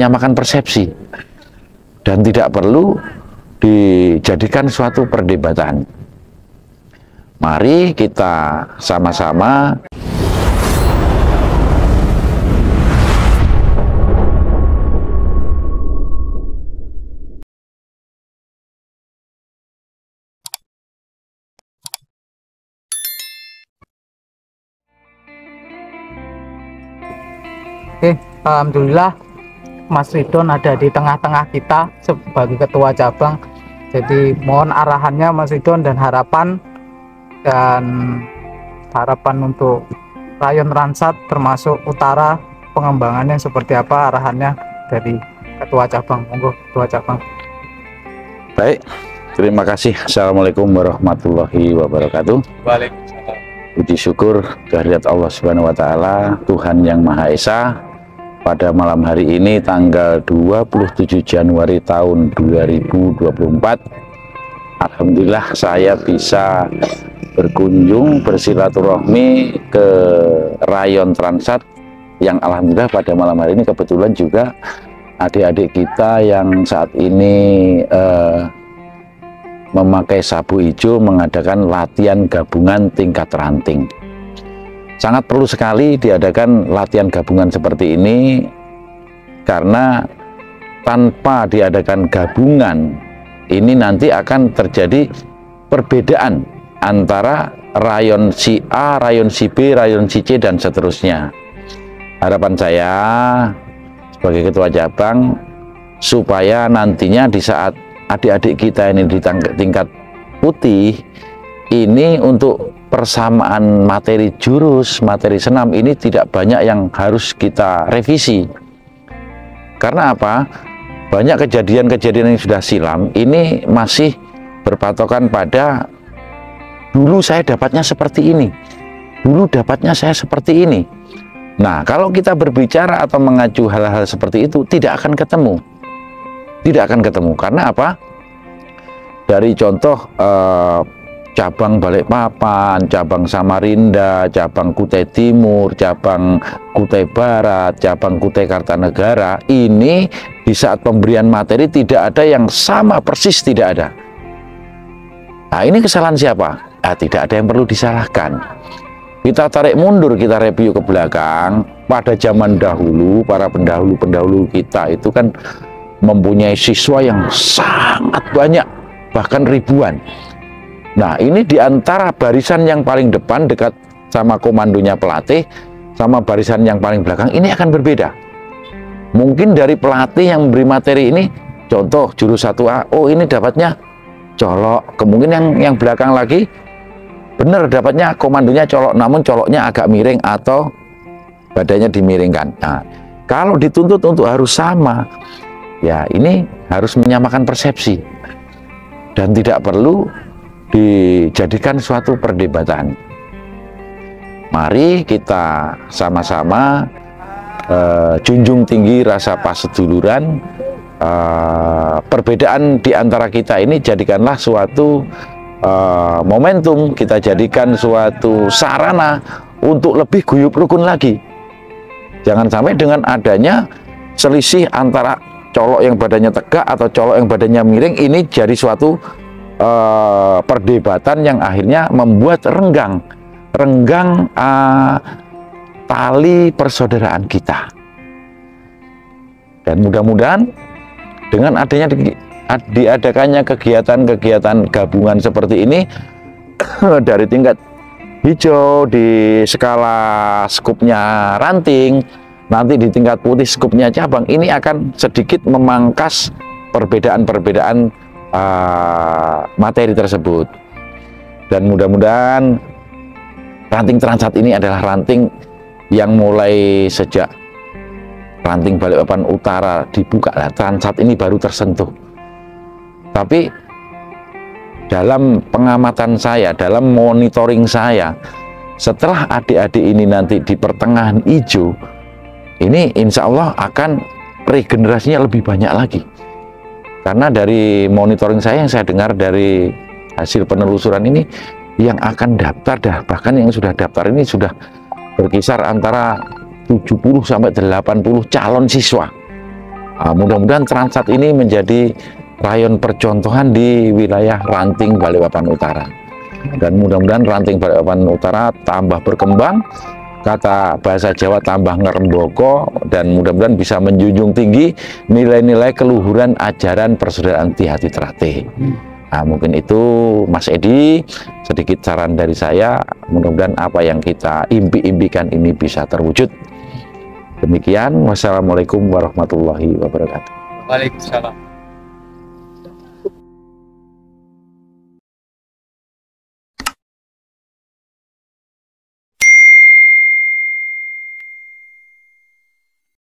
menyamakan persepsi dan tidak perlu dijadikan suatu perdebatan. Mari kita sama-sama Alhamdulillah Mas Ridon ada di tengah-tengah kita sebagai ketua cabang. Jadi mohon arahannya Mas Ridon dan harapan untuk Rayon Transat termasuk Utara, pengembangannya seperti apa, arahannya dari ketua cabang. Monggo ketua cabang. Baik, terima kasih. Assalamualaikum warahmatullahi wabarakatuh. Waalaikumsalam. Puji syukur kehadirat Allah Subhanahu wa Ta'ala, Tuhan yang Maha Esa. Pada malam hari ini tanggal 27 Januari tahun 2024, alhamdulillah saya bisa berkunjung bersilaturahmi ke Rayon Transat yang alhamdulillah pada malam hari ini kebetulan juga adik-adik kita yang saat ini memakai sabu hijau mengadakan latihan gabungan tingkat ranting. Sangat perlu sekali diadakan latihan gabungan seperti ini, karena tanpa diadakan gabungan ini nanti akan terjadi perbedaan antara rayon si A, rayon si B, rayon si C, dan seterusnya. Harapan saya sebagai ketua cabang supaya nantinya di saat adik-adik kita ini di tingkat putih ini untuk persamaan materi jurus, materi senam ini tidak banyak yang harus kita revisi. Karena apa? Banyak kejadian-kejadian yang sudah silam ini masih berpatokan pada dulu saya dapatnya seperti ini, dulu dapatnya saya seperti ini. Nah, kalau kita berbicara atau mengacu hal-hal seperti itu tidak akan ketemu. Tidak akan ketemu. Karena apa? Dari contoh cabang Balikpapan, cabang Samarinda, cabang Kutai Timur, cabang Kutai Barat, cabang Kutai Kartanegara, ini di saat pemberian materi tidak ada yang sama persis, tidak ada. Nah, ini kesalahan siapa? Tidak ada yang perlu disalahkan. Kita tarik mundur, kita review ke belakang. Pada zaman dahulu, para pendahulu-pendahulu kita itu kan mempunyai siswa yang sangat banyak, bahkan ribuan. Nah, ini diantara barisan yang paling depan dekat sama komandonya pelatih sama barisan yang paling belakang ini akan berbeda. Mungkin dari pelatih yang memberi materi ini, contoh jurus 1A, oh ini dapatnya colok. Kemungkinan yang belakang lagi benar dapatnya komandonya colok, namun coloknya agak miring atau badannya dimiringkan. Nah, kalau dituntut untuk harus sama, ya ini harus menyamakan persepsi dan tidak perlu dijadikan suatu perdebatan. Mari kita sama-sama junjung tinggi rasa paseduluran. Perbedaan di antara kita ini jadikanlah suatu momentum, kita jadikan suatu sarana untuk lebih guyup rukun lagi. Jangan sampai dengan adanya selisih antara colok yang badannya tegak atau colok yang badannya miring ini jadi suatu perdebatan yang akhirnya membuat renggang tali persaudaraan kita. Dan mudah-mudahan dengan adanya diadakannya kegiatan-kegiatan gabungan seperti ini dari tingkat hijau di skala skupnya ranting, nanti di tingkat putih skupnya cabang, ini akan sedikit memangkas perbedaan-perbedaan materi tersebut. Dan mudah-mudahan ranting Transat ini adalah ranting yang mulai sejak ranting Balikpapan Utara dibuka, Transat ini baru tersentuh. Tapi dalam pengamatan saya, dalam monitoring saya, setelah adik-adik ini nanti di pertengahan hijau, ini insya Allah akan regenerasinya lebih banyak lagi. Karena dari monitoring saya yang saya dengar dari hasil penelusuran ini, yang akan daftar bahkan yang sudah daftar ini sudah berkisar antara 70 sampai 80 calon siswa. Mudah-mudahan Transat ini menjadi rayon percontohan di wilayah Ranting Balikpapan Utara. Dan mudah-mudahan Ranting Balikpapan Utara tambah berkembang, kata bahasa Jawa tambah ngeremboko, dan mudah-mudahan bisa menjunjung tinggi nilai-nilai keluhuran ajaran persaudaraan di hati Trate. Mungkin itu Mas Edi, sedikit saran dari saya, mudah-mudahan apa yang kita impi-impikan ini bisa terwujud. Demikian, wassalamualaikum warahmatullahi wabarakatuh. Waalaikumsalam.